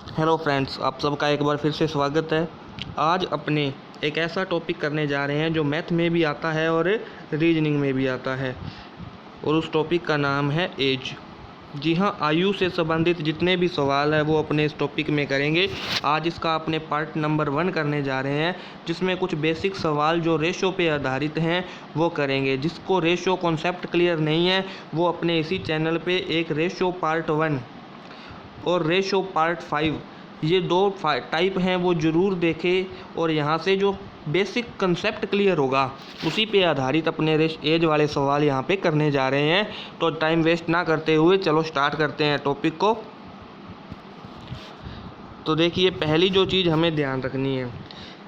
Hello friends, आप सबका एक बार फिर से स्वागत है। आज अपने एक ऐसा टॉपिक करने जा रहे हैं जो मैथ में भी आता है और रीजनिंग में भी आता है, और उस टॉपिक का नाम है एज। जी हाँ, आयु से संबंधित जितने भी सवाल है वो अपने इस टॉपिक में करेंगे। आज इसका अपने पार्ट नंबर 1 करने जा रहे हैं, जिसमें कुछ बेसिक सवाल जो रेशो पे आधारित हैं वो करेंगे। जिसको रेशो कॉन्सेप्ट क्लियर नहीं है वो अपने इसी चैनल पे एक रेशो पार्ट 1 और रेशो पार्ट 5 ये दो टाइप हैं वो ज़रूर देखें, और यहाँ से जो बेसिक कंसेप्ट क्लियर होगा उसी पे आधारित अपने एज वाले सवाल यहाँ पे करने जा रहे हैं। तो टाइम वेस्ट ना करते हुए चलो स्टार्ट करते हैं टॉपिक को। तो देखिए, पहली जो चीज़ हमें ध्यान रखनी है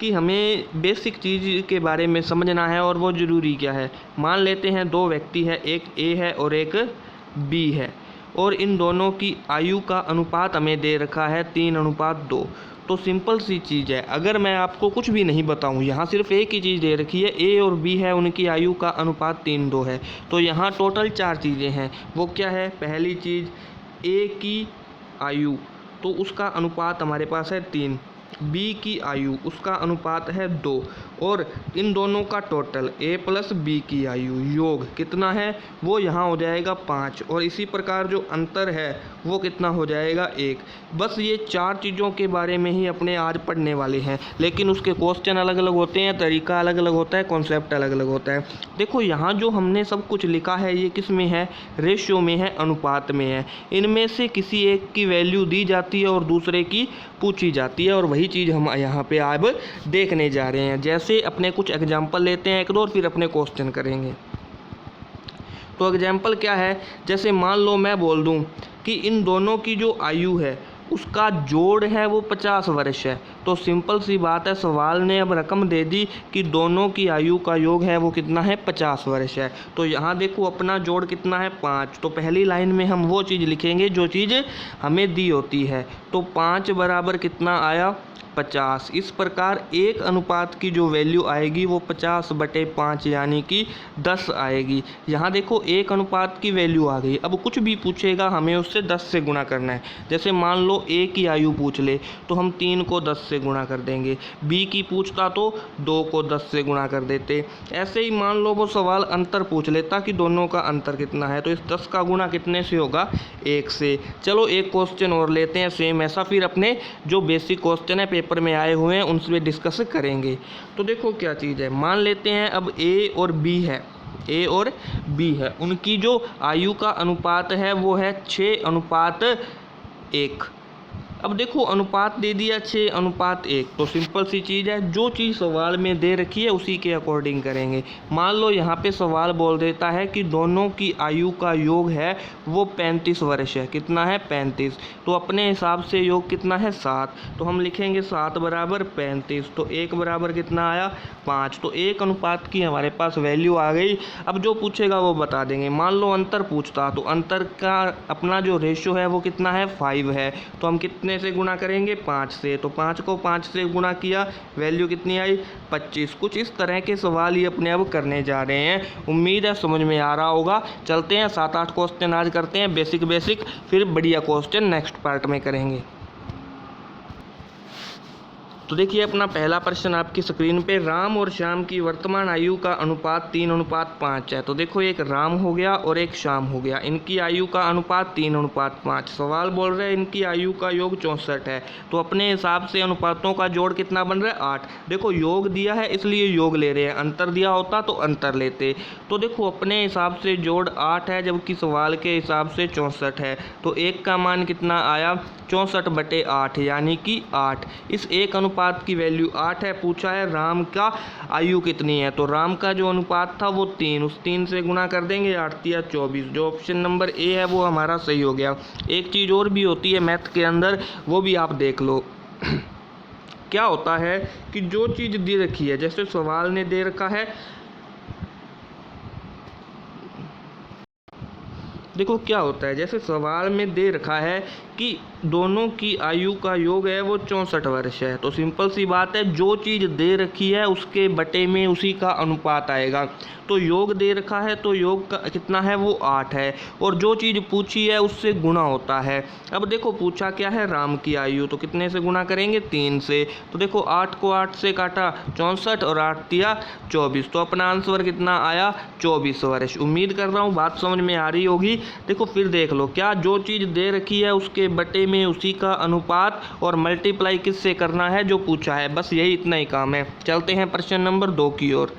कि हमें बेसिक चीज़ के बारे में समझना है, और वो ज़रूरी क्या है। मान लेते हैं दो व्यक्ति है, एक ए है और एक बी है, और इन दोनों की आयु का अनुपात हमें दे रखा है 3:2। तो सिंपल सी चीज़ है, अगर मैं आपको कुछ भी नहीं बताऊं, यहाँ सिर्फ एक ही चीज़ दे रखी है, ए और बी है, उनकी आयु का अनुपात 3:2 है। तो यहाँ टोटल 4 चीज़ें हैं। वो क्या है? पहली चीज़ ए की आयु, तो उसका अनुपात हमारे पास है 3। बी की आयु, उसका अनुपात है 2, और इन दोनों का टोटल ए प्लस बी की आयु योग कितना है? वो यहाँ हो जाएगा 5, और इसी प्रकार जो अंतर है वो कितना हो जाएगा 1। बस ये 4 चीज़ों के बारे में ही अपने आज पढ़ने वाले हैं, लेकिन उसके क्वेश्चन अलग अलग होते हैं, तरीका अलग अलग होता है, कॉन्सेप्ट अलग अलग होता है। देखो, यहाँ जो हमने सब कुछ लिखा है ये किस में है? रेशियो में है, अनुपात में है। इनमें से किसी एक की वैल्यू दी जाती है और दूसरे की पूछी जाती है, और वही चीज़ हम यहाँ पे अब देखने जा रहे हैं। जैसे अपने कुछ एग्जाम्पल लेते हैं एक दो, और फिर अपने क्वेश्चन करेंगे। तो एग्जाम्पल क्या है? जैसे मान लो मैं बोल दूं कि इन दोनों की जो आयु है उसका जोड़ है वो 50 वर्ष है। तो सिंपल सी बात है, सवाल ने अब रकम दे दी कि दोनों की आयु का योग है वो कितना है? 50 वर्ष है। तो यहाँ देखो अपना जोड़ कितना है? 5। तो पहली लाइन में हम वो चीज़ लिखेंगे जो चीज़ हमें दी होती है। तो 5 बराबर कितना आया? 50। इस प्रकार एक अनुपात की जो वैल्यू आएगी वो 50/5 यानी कि 10 आएगी। यहाँ देखो एक अनुपात की वैल्यू आ गई। अब कुछ भी पूछेगा हमें उससे 10 से गुणा करना है। जैसे मान लो ए की आयु पूछ ले तो हम 3 को 10 से गुणा कर देंगे, बी की पूछता तो 2 को 10 से गुणा कर देते। ऐसे ही मान लो वो सवाल अंतर पूछ लेता कि दोनों का अंतर कितना है, तो इस 10 का गुणा कितने से होगा? 1 से। चलो एक क्वेश्चन और लेते हैं सेम ऐसा, फिर अपने जो बेसिक क्वेश्चन है पेपर में आए हुए हैं उनसे डिस्कस करेंगे। तो देखो क्या चीज़ है, मान लेते हैं अब ए और बी है, ए और बी है, उनकी जो आयु का अनुपात है वो है 6:1। अब देखो अनुपात दे दिया 6:1, तो सिंपल सी चीज़ है, जो चीज़ सवाल में दे रखी है उसी के अकॉर्डिंग करेंगे। मान लो यहाँ पे सवाल बोल देता है कि दोनों की आयु का योग है वो 35 वर्ष है। कितना है? 35। तो अपने हिसाब से योग कितना है? 7। तो हम लिखेंगे 7 बराबर 35। तो 1 बराबर कितना आया? 5। तो एक अनुपात की हमारे पास वैल्यू आ गई। अब जो पूछेगा वो बता देंगे। मान लो अंतर पूछता तो अंतर का अपना जो रेशो है वो कितना है? 5 है। तो हम कितने से गुणा करेंगे? 5 से। तो 5 को 5 से गुणा किया, वैल्यू कितनी आई? 25। कुछ इस तरह के सवाल ये अपने अब करने जा रहे हैं। उम्मीद है समझ में आ रहा होगा। चलते हैं 7-8 क्वेश्चन आज करते हैं बेसिक, फिर बढ़िया क्वेश्चन नेक्स्ट पार्ट में करेंगे। तो देखिए अपना पहला प्रश्न आपकी स्क्रीन पे, राम और श्याम की वर्तमान आयु का अनुपात 3:5 है। तो देखो एक राम हो गया और एक श्याम हो गया, इनकी आयु का अनुपात 3:5। सवाल बोल रहे हैं इनकी आयु का योग 64 है। तो अपने हिसाब से अनुपातों का जोड़ कितना बन रहा है? 8। देखो योग दिया है इसलिए योग ले रहे हैं, अंतर दिया होता तो अंतर लेते। तो देखो अपने हिसाब से जोड़ 8 है, जबकि सवाल के हिसाब से 64 है। तो एक का मान कितना आया? 64/8 यानी कि 8। इस एक अनुपात की वैल्यू 8 है। पूछा है राम का आयु कितनी है, तो राम का जो अनुपात था वो 3, उस 3 से गुणा कर देंगे, 8×3 = 24। जो ऑप्शन नंबर ए है वो हमारा सही हो गया। एक चीज़ और भी होती है मैथ के अंदर, वो भी आप देख लो। क्या होता है कि जो चीज़ दे रखी है, जैसे सवाल ने दे रखा है, देखो क्या होता है, जैसे सवाल में दे रखा है कि दोनों की आयु का योग है वो 64 वर्ष है। तो सिंपल सी बात है, जो चीज़ दे रखी है उसके बटे में उसी का अनुपात आएगा। तो योग दे रखा है तो योग का कितना है वो 8 है, और जो चीज़ पूछी है उससे गुणा होता है। अब देखो पूछा क्या है, राम की आयु, तो कितने से गुणा करेंगे 3 से। तो देखो 8 को 8 से काटा 64 और 8 दिया 24, तो अपना आंसर कितना आया 24 वर्ष। उम्मीद कर रहा हूँ बात समझ में आ रही होगी। देखो फिर देख लो, क्या जो चीज़ दे रखी है उसके बटे में उसी का अनुपात और मल्टीप्लाई किससे करना है जो पूछा है, बस यही इतना ही काम है। चलते हैं प्रश्न नंबर 2 की ओर।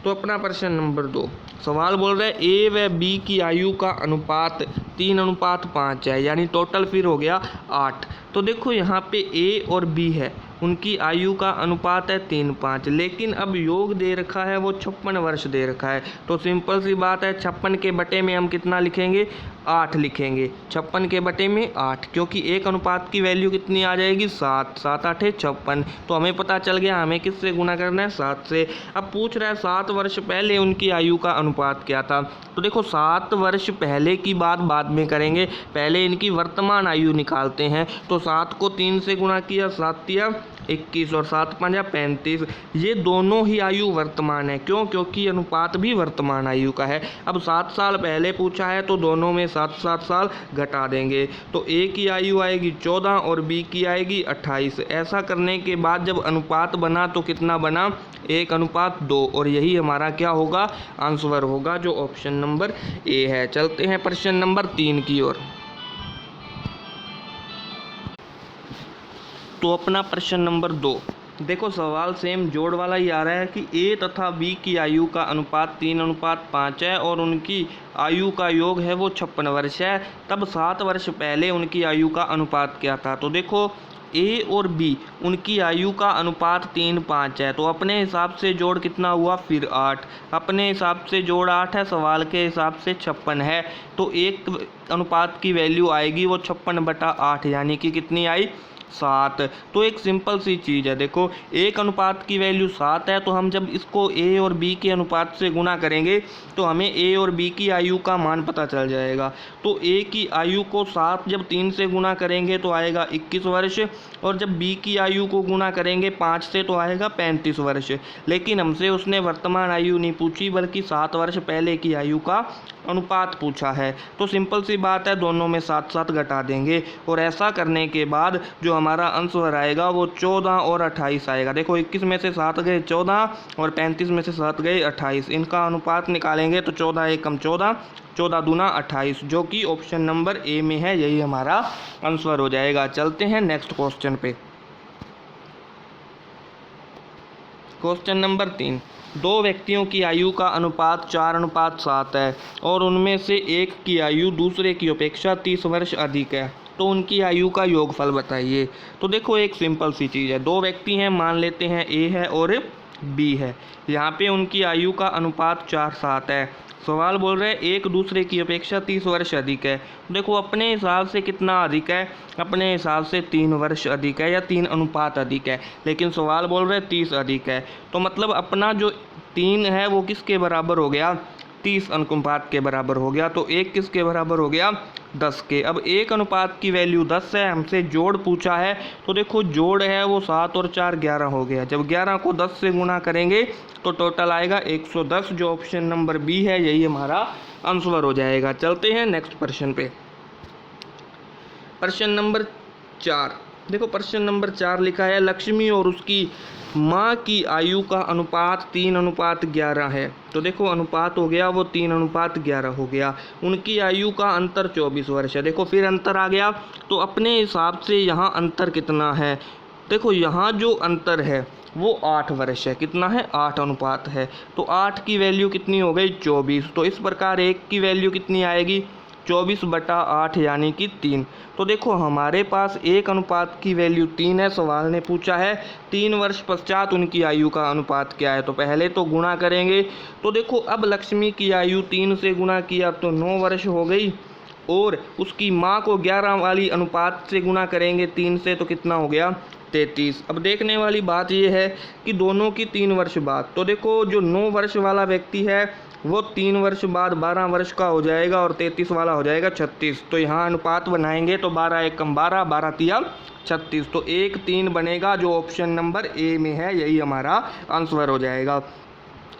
तो अपना प्रश्न नंबर 2 सवाल बोल रहा है ए व बी की आयु का अनुपात 3:5 है, यानी टोटल फिर हो गया 8। तो देखो यहाँ पे ए और बी है, उनकी आयु का अनुपात है 3:5, लेकिन अब योग दे रखा है वो 56 वर्ष दे रखा है। तो सिंपल सी बात है, 56 के बटे में हम कितना लिखेंगे 8 लिखेंगे। 56 के बटे में 8, क्योंकि एक अनुपात की वैल्यू कितनी आ जाएगी 7, 7 8 56। तो हमें पता चल गया हमें किससे गुना करना है 7 से। अब पूछ रहा है 7 वर्ष पहले उनकी आयु का अनुपात क्या था। तो देखो 7 वर्ष पहले की बात बाद में करेंगे, पहले इनकी वर्तमान आयु निकालते हैं। तो 7 को 3 से गुणा किया, 7 दिया 21 और 7 5 35। ये दोनों ही आयु वर्तमान है, क्यों, क्योंकि अनुपात भी वर्तमान आयु का है। अब 7 साल पहले पूछा है तो दोनों में 7 साल घटा देंगे, तो ए की आयु आएगी 14 और बी की आएगी 28। ऐसा करने के बाद जब अनुपात बना तो कितना बना 1:2, और यही हमारा क्या होगा आंसर होगा, जो ऑप्शन नंबर ए है। चलते हैं प्रश्न नंबर 3 की ओर। तो अपना प्रश्न नंबर 2 देखो सवाल सेम जोड़ वाला ही आ रहा है कि ए तथा बी की आयु का अनुपात 3:5 है और उनकी आयु का योग है वो 56 वर्ष है। तब 7 वर्ष पहले उनकी आयु का अनुपात क्या था। तो देखो ए और बी उनकी आयु का अनुपात 3:5 है, तो अपने हिसाब से जोड़ कितना हुआ फिर 8, अपने हिसाब से जोड़ 8 है, सवाल के हिसाब से 56 है। तो एक अनुपात की वैल्यू आएगी वो 56/8, यानी कि कितनी आई 7। तो एक सिंपल सी चीज़ है, देखो एक अनुपात की वैल्यू 7 है, तो हम जब इसको ए और बी के अनुपात से गुना करेंगे तो हमें ए और बी की आयु का मान पता चल जाएगा। तो ए की आयु को 7 जब 3 से गुना करेंगे तो आएगा 21 वर्ष, और जब बी की आयु को गुना करेंगे 5 से तो आएगा 35 वर्ष। लेकिन हमसे उसने वर्तमान आयु नहीं पूछी, बल्कि 7 वर्ष पहले की आयु का अनुपात पूछा है। तो सिंपल सी बात है, दोनों में 7 घटा देंगे, और ऐसा करने के बाद जो हमारा आंसर आएगा वो 14 और 28 आएगा। देखो 21 में से 7 गए 14 और 35 में से 7 गए 28, इनका अनुपात निकालेंगे तो 14 एकम 14, 14 दूना 28, जो कि ऑप्शन नंबर ए में है, यही हमारा आंसर हो जाएगा। चलते हैं नेक्स्ट क्वेश्चन पे। क्वेश्चन नंबर 3 दो व्यक्तियों की आयु का अनुपात 4:7 है और उनमें से एक की आयु दूसरे की अपेक्षा 30 वर्ष अधिक है, तो उनकी आयु का योगफल बताइए। तो देखो एक सिंपल सी चीज़ है, दो व्यक्ति हैं, मान लेते हैं ए है और बी है। यहाँ पे उनकी आयु का अनुपात 4:7 है। सवाल बोल रहे हैं एक दूसरे की अपेक्षा 30 वर्ष अधिक है। देखो अपने हिसाब से कितना अधिक है, अपने हिसाब से 3 वर्ष अधिक है या 3 अनुपात अधिक है, लेकिन सवाल बोल रहे हैं 30 अधिक है। तो मतलब अपना जो 3 है वो किसके बराबर हो गया 30 अनुपात के बराबर हो गया। तो एक किसके बराबर हो गया 10 के। अब एक अनुपात की वैल्यू 10 है, हमसे जोड़ पूछा है, तो देखो जोड़ है वो 7 और 4 11 हो गया। जब 11 को 10 से गुणा करेंगे तो टोटल आएगा 110, जो ऑप्शन नंबर बी है, यही हमारा आंसर हो जाएगा। चलते हैं नेक्स्ट प्रश्न पे। प्रश्न नंबर 4 देखो प्रश्न नंबर 4 लिखा है लक्ष्मी और उसकी माँ की आयु का अनुपात 3:11 है। तो देखो अनुपात हो गया वो 3:11 हो गया। उनकी आयु का अंतर 24 वर्ष है। देखो फिर अंतर आ गया, तो अपने हिसाब से यहाँ अंतर कितना है। देखो यहाँ जो अंतर है वो 8 वर्ष है। कितना है 8 अनुपात है, तो 8 की वैल्यू कितनी हो गई 24। तो इस प्रकार एक की वैल्यू कितनी आएगी 24/8 यानी कि 3। तो देखो हमारे पास एक अनुपात की वैल्यू 3 है, सवाल ने पूछा है 3 वर्ष पश्चात उनकी आयु का अनुपात क्या है। तो पहले तो गुणा करेंगे, तो देखो अब लक्ष्मी की आयु 3 से गुणा किया तो 9 वर्ष हो गई, और उसकी माँ को 11 वाली अनुपात से गुणा करेंगे 3 से, तो कितना हो गया 33। अब देखने वाली बात यह है कि दोनों की 3 वर्ष बाद, तो देखो जो 9 वर्ष वाला व्यक्ति है वो 3 वर्ष बाद 12 वर्ष का हो जाएगा और 33 वाला हो जाएगा 36। तो यहाँ अनुपात बनाएंगे तो 12 एकम 12, 12 तिया 36, तो 1 3 बनेगा, जो ऑप्शन नंबर ए में है, यही हमारा आंसर हो जाएगा।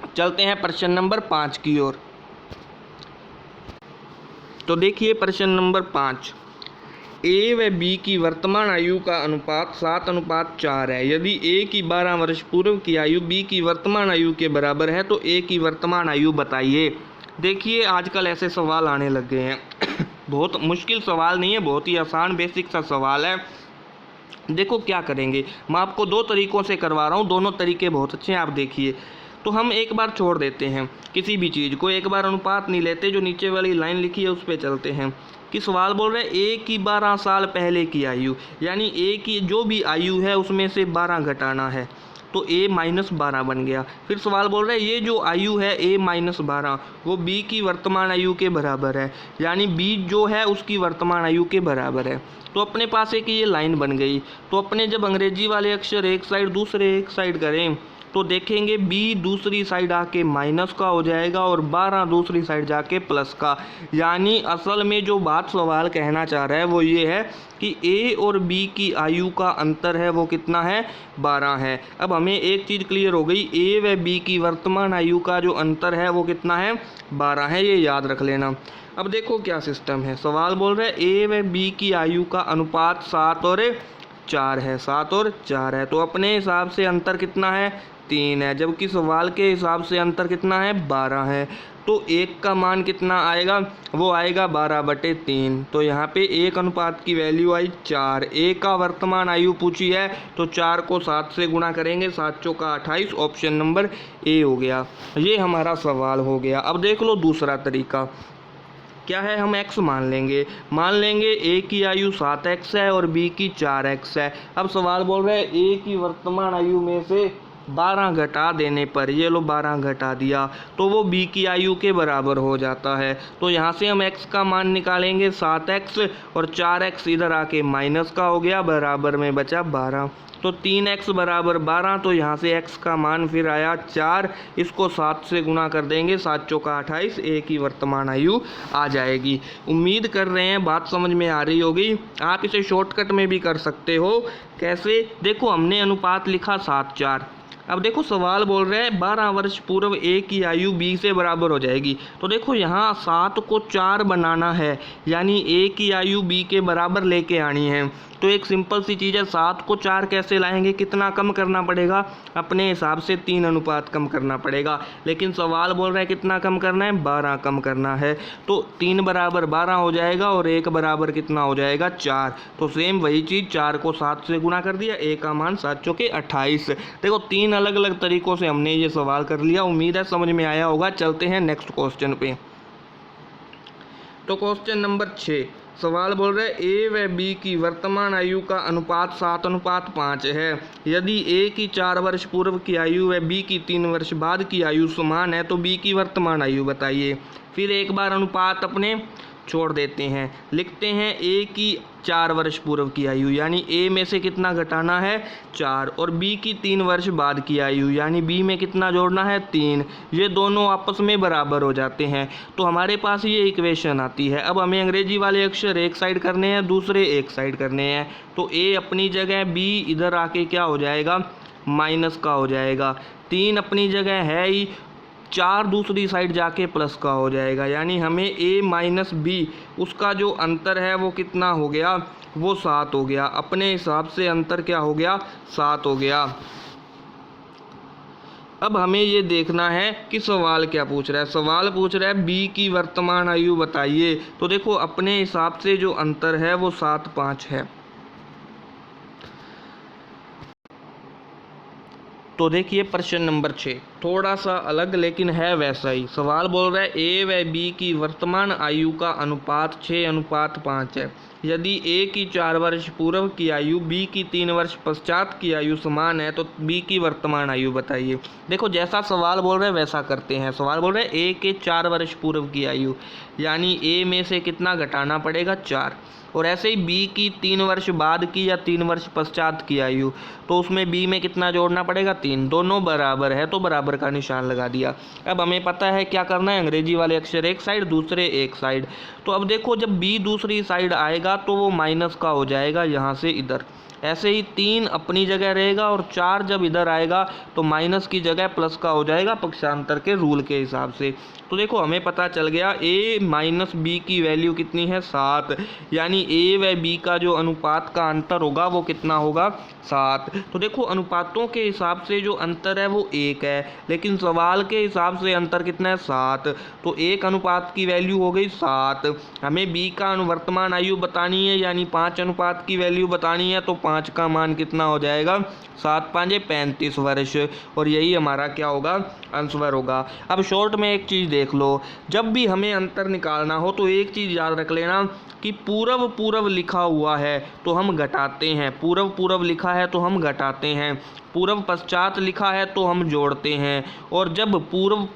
चलते हैं प्रश्न नंबर 5 की ओर। तो देखिए प्रश्न नंबर 5, ए व बी की वर्तमान आयु का अनुपात 7:4 है। यदि ए की 12 वर्ष पूर्व की आयु बी की वर्तमान आयु के बराबर है तो ए की वर्तमान आयु बताइए। देखिए आजकल ऐसे सवाल आने लग गए हैं बहुत मुश्किल सवाल नहीं है, बहुत ही आसान बेसिक सा सवाल है। देखो क्या करेंगे, मैं आपको दो तरीक़ों से करवा रहा हूँ, दोनों तरीके बहुत अच्छे हैं, आप देखिए। तो हम एक बार छोड़ देते हैं किसी भी चीज़ को, एक बार अनुपात नहीं लेते, जो नीचे वाली लाइन लिखी है उस पर चलते हैं। कि सवाल बोल रहे हैं ए की 12 साल पहले की आयु, यानी ए की जो भी आयु है उसमें से 12 घटाना है, तो a -12 बन गया। फिर सवाल बोल रहा है ये जो आयु है a -12 वो b की वर्तमान आयु के बराबर है, यानी b जो है उसकी वर्तमान आयु के बराबर है। तो अपने पास एक ये लाइन बन गई। तो अपने जब अंग्रेजी वाले अक्षर एक साइड दूसरे एक साइड करें तो देखेंगे b दूसरी साइड आके माइनस का हो जाएगा और 12 दूसरी साइड जाके प्लस का। यानी असल में जो बात सवाल कहना चाह रहा है वो ये है कि a और b की आयु का अंतर है वो कितना है, 12 है। अब हमें एक चीज़ क्लियर हो गई, a व b की वर्तमान आयु का जो अंतर है वो कितना है, 12 है, ये याद रख लेना। अब देखो क्या सिस्टम है, सवाल बोल रहा है a व b की आयु का अनुपात 7 और 4 है, 7 और 4 है। तो अपने हिसाब से अंतर कितना है, 3 है, जबकि सवाल के हिसाब से अंतर कितना है, 12 है। तो 1 का मान कितना आएगा, वो आएगा 12/3। तो यहाँ पे 1 अनुपात की वैल्यू आई 4। ए का वर्तमान आयु पूछी है तो 4 को 7 से गुणा करेंगे, 7 चौका 28, ऑप्शन नंबर ए हो गया। ये हमारा सवाल हो गया। अब देख लो दूसरा तरीका क्या है, हम x मान लेंगे a की आयु 7x है और b की 4x है। अब सवाल बोल रहे हैं a की वर्तमान आयु में से 12 घटा देने पर, ये लो 12 घटा दिया तो वो b की आयु के बराबर हो जाता है। तो यहाँ से हम x का मान निकालेंगे 7x और 4x इधर आके माइनस का हो गया, बराबर में बचा 12। तो 3x बराबर 12, तो यहाँ से x का मान फिर आया 4, इसको 7 से गुणा कर देंगे, 7 चौका 28, a की वर्तमान आयु आ जाएगी। उम्मीद कर रहे हैं बात समझ में आ रही होगी। आप इसे शॉर्टकट में भी कर सकते हो। कैसे, देखो हमने अनुपात लिखा 7:4। अब देखो सवाल बोल रहे हैं 12 वर्ष पूर्व a की आयु b से बराबर हो जाएगी। तो देखो यहाँ 7 को 4 बनाना है, यानी a की आयु b के बराबर लेके आनी है। तो एक सिंपल सी चीज़ है, 7 को 4 कैसे लाएंगे, कितना कम करना पड़ेगा, अपने हिसाब से 3 अनुपात कम करना पड़ेगा। लेकिन सवाल बोल रहा है कितना कम करना है, 12 कम करना है। तो 3 बराबर 12 हो जाएगा और 1 बराबर कितना हो जाएगा, 4। तो सेम वही चीज़, 4 को 7 से गुणा कर दिया, a का मान 7 चौके 28। देखो 3 अलग अलग तरीक़ों से हमने ये सवाल कर लिया। उम्मीद है समझ में आया होगा। चलते हैं नेक्स्ट क्वेश्चन पे। तो क्वेश्चन नंबर 6, सवाल बोल रहे हैं a व b की वर्तमान आयु का अनुपात 7:5 है। यदि a की 4 वर्ष पूर्व की आयु व b की 3 वर्ष बाद की आयु समान है तो b की वर्तमान आयु बताइए। फिर एक बार अनुपात अपने छोड़ देते हैं, लिखते हैं a की 4 वर्ष पूर्व की आयु, यानी a में से कितना घटाना है, 4, और b की 3 वर्ष बाद की आयु, यानी b में कितना जोड़ना है, 3। ये दोनों आपस में बराबर हो जाते हैं। तो हमारे पास ये इक्वेशन आती है। अब हमें अंग्रेजी वाले अक्षर एक साइड करने हैं, दूसरे एक साइड करने हैं। तो a अपनी जगह, b इधर आके क्या हो जाएगा, माइनस का हो जाएगा। 3 अपनी जगह है ही, 4 दूसरी साइड जाके प्लस का हो जाएगा। यानी हमें a माइनस b उसका जो अंतर है वो कितना हो गया, वो 7 हो गया। अपने हिसाब से अंतर क्या हो गया, 7 हो गया। अब हमें ये देखना है कि सवाल क्या पूछ रहा है। सवाल पूछ रहा है b की वर्तमान आयु बताइए। तो देखो अपने हिसाब से जो अंतर है वो 7:5 है। तो देखिए प्रश्न नंबर 6 थोड़ा सा अलग लेकिन है वैसा ही। सवाल बोल रहा है a व b की वर्तमान आयु का अनुपात 6:5 है। यदि a की 4 वर्ष पूर्व की आयु b की 3 वर्ष पश्चात की आयु समान है तो b की वर्तमान आयु बताइए। देखो जैसा सवाल बोल रहे हैं वैसा करते हैं। सवाल बोल रहे हैं a के 4 वर्ष पूर्व की आयु, यानी a में से कितना घटाना पड़ेगा, 4। और ऐसे ही बी की 3 वर्ष बाद की या 3 वर्ष पश्चात की आयु, तो उसमें बी में कितना जोड़ना पड़ेगा 3, दोनों बराबर है तो बराबर का निशान लगा दिया। अब हमें पता है क्या करना है, अंग्रेजी वाले अक्षर एक साइड दूसरे एक साइड। तो अब देखो जब बी दूसरी साइड आएगा तो वो माइनस का हो जाएगा यहाँ से इधर, ऐसे ही 3 अपनी जगह रहेगा और 4 जब इधर आएगा तो माइनस की जगह प्लस का हो जाएगा पक्षांतर के रूल के हिसाब से। तो देखो हमें पता चल गया a माइनस बी की वैल्यू कितनी है 7, यानी a व b का जो अनुपात का अंतर होगा वो कितना होगा 7। तो देखो अनुपातों के हिसाब से जो अंतर है वो 1 है, लेकिन सवाल के हिसाब से अंतर कितना है 7, तो 1 अनुपात की वैल्यू हो गई 7। हमें b का अनुवर्तमान आयु बतानी है यानी 5 अनुपात की वैल्यू बतानी है, तो 5 का मान कितना हो जाएगा 7 5 35 वर्ष, और यही हमारा क्या होगा आंसर होगा। अब शॉर्ट में एक चीज़ देख लो, जब भी हमें अंतर निकालना हो तो एक चीज़ याद रख लेना कि पूर्व पूर्व लिखा हुआ है तो हम घटाते हैं, पूर्व पूर्व लिखा है तो हम घटाते हैं, पूर्व पश्चात लिखा है तो हम जोड़ते हैं, और जब पूर्व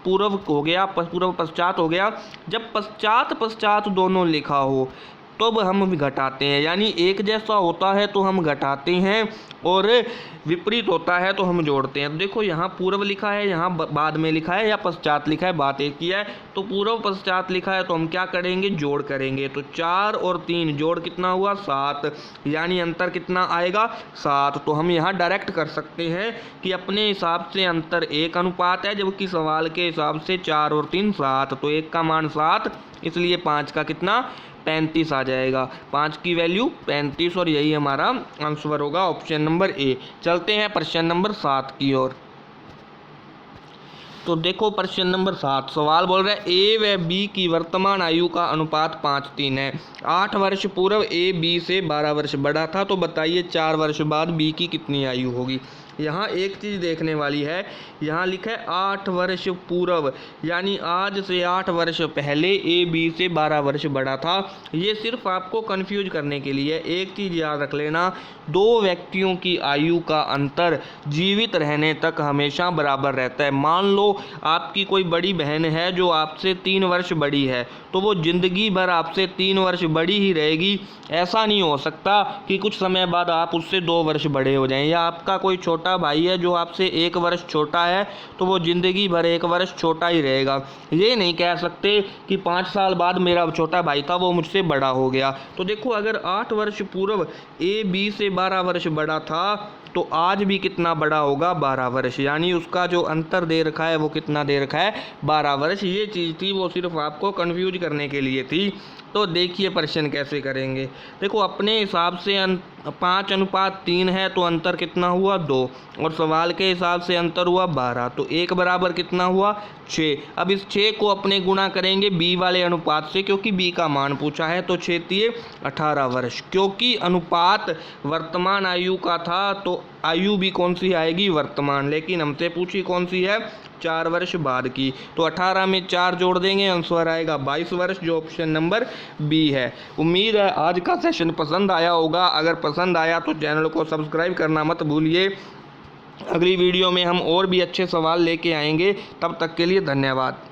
पूर्व हो गया पूर्व पश्चात हो गया, जब पश्चात पश्चात दोनों लिखा हो तो हम भी घटाते हैं, यानी एक जैसा होता है तो हम घटाते हैं और विपरीत होता है तो हम जोड़ते हैं। तो देखो यहाँ पूर्व लिखा है, यहाँ बाद में लिखा है, या पश्चात लिखा है, बात एक ही है। तो पूर्व पश्चात लिखा है तो हम क्या करेंगे जोड़ करेंगे, तो 4 और 3 जोड़ कितना हुआ 7, यानी अंतर कितना आएगा 7। तो हम यहाँ डायरेक्ट कर सकते हैं कि अपने हिसाब से अंतर 1 अनुपात है, जबकि सवाल के हिसाब से 4 और 3 7, तो 1 का मान 7, इसलिए 5 का कितना 35 आ जाएगा, 5 की वैल्यू 35, और यही हमारा आंसर होगा ऑप्शन नंबर ए। चलते हैं प्रश्न नंबर 7 की ओर। तो देखो प्रश्न नंबर 7 सवाल बोल रहा है ए व बी की वर्तमान आयु का अनुपात 5:3 है। 8 वर्ष पूर्व ए बी से 12 वर्ष बड़ा था, तो बताइए 4 वर्ष बाद बी की कितनी आयु होगी। यहाँ एक चीज़ देखने वाली है, यहाँ लिखा है 8 वर्ष पूर्व, यानी आज से 8 वर्ष पहले ए बी से 12 वर्ष बड़ा था। ये सिर्फ आपको कंफ्यूज करने के लिए। एक चीज़ याद रख लेना, 2 व्यक्तियों की आयु का अंतर जीवित रहने तक हमेशा बराबर रहता है। मान लो आपकी कोई बड़ी बहन है जो आपसे 3 वर्ष बड़ी है, तो वो ज़िंदगी भर आपसे 3 वर्ष बड़ी ही रहेगी। ऐसा नहीं हो सकता कि कुछ समय बाद आप उससे 2 वर्ष बड़े हो जाएं। या आपका कोई छोटा भाई है जो आपसे 1 वर्ष छोटा है, तो वो ज़िंदगी भर 1 वर्ष छोटा ही रहेगा। ये नहीं कह सकते कि 5 साल बाद मेरा छोटा भाई था वो मुझसे बड़ा हो गया। तो देखो अगर 8 वर्ष पूर्व ए बी से 12 वर्ष बड़ा था, तो आज भी कितना बड़ा होगा 12 वर्ष, यानी उसका जो अंतर दे रखा है वो कितना दे रखा है 12 वर्ष। ये चीज़ थी, वो सिर्फ आपको कंफ्यूज करने के लिए थी। तो देखिए प्रश्न कैसे करेंगे। देखो अपने हिसाब से 5:3 है, तो अंतर कितना हुआ 2, और सवाल के हिसाब से अंतर हुआ 12, तो 1 बराबर कितना हुआ 6। अब इस 6 को अपने गुणा करेंगे बी वाले अनुपात से, क्योंकि बी का मान पूछा है, तो 6 तिये 18 वर्ष। क्योंकि अनुपात वर्तमान आयु का था तो आयु भी कौन सी आएगी वर्तमान, लेकिन हमसे पूछी कौन सी है 4 वर्ष बाद की। तो 18 में 4 जोड़ देंगे, आंसर आएगा 22 वर्ष, जो ऑप्शन नंबर बी है। उम्मीद है आज का सेशन पसंद आया होगा। अगर पसंद आया तो चैनल को सब्सक्राइब करना मत भूलिए। अगली वीडियो में हम और भी अच्छे सवाल लेके आएंगे। तब तक के लिए धन्यवाद।